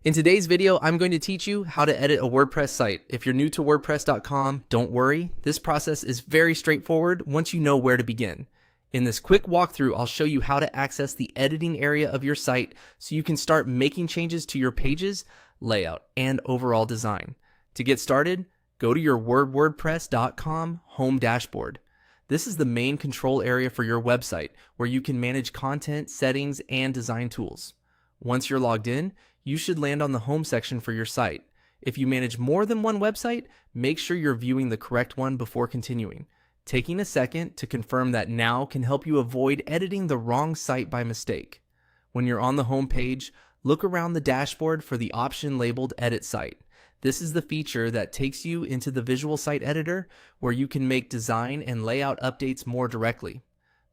In today's video, I'm going to teach you how to edit a WordPress site. If you're new to WordPress.com, don't worry. This process is very straightforward once you know where to begin. In this quick walkthrough, I'll show you how to access the editing area of your site so you can start making changes to your pages, layout, and overall design. To get started, go to your WordPress.com home dashboard. This is the main control area for your website where you can manage content, settings, and design tools. Once you're logged in, you should land on the home section for your site. If you manage more than one website, make sure you're viewing the correct one before continuing. Taking a second to confirm that now can help you avoid editing the wrong site by mistake. When you're on the home page, look around the dashboard for the option labeled Edit Site. This is the feature that takes you into the Visual Site Editor where you can make design and layout updates more directly.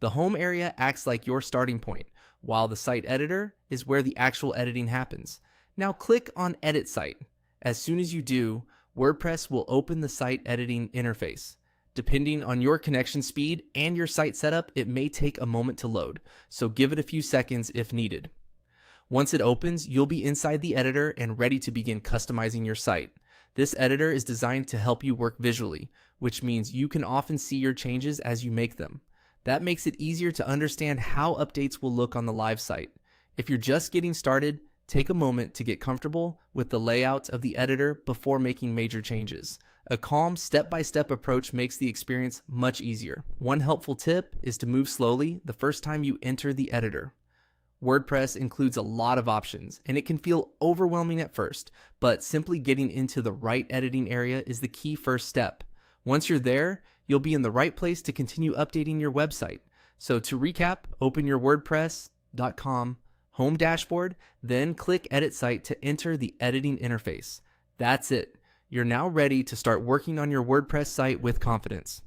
The home area acts like your starting point, while the site editor is where the actual editing happens. Now click on Edit Site. As soon as you do, WordPress will open the site editing interface. Depending on your connection speed and your site setup, it may take a moment to load, so give it a few seconds if needed. Once it opens, you'll be inside the editor and ready to begin customizing your site. This editor is designed to help you work visually, which means you can often see your changes as you make them. That makes it easier to understand how updates will look on the live site. If you're just getting started, take a moment to get comfortable with the layout of the editor before making major changes. A calm, step-by-step approach makes the experience much easier. One helpful tip is to move slowly the first time you enter the editor. WordPress includes a lot of options, and it can feel overwhelming at first, but simply getting into the right editing area is the key first step. Once you're there, you'll be in the right place to continue updating your website. So to recap, open your WordPress.com home dashboard, then click Edit Site to enter the editing interface. That's it. You're now ready to start working on your WordPress site with confidence.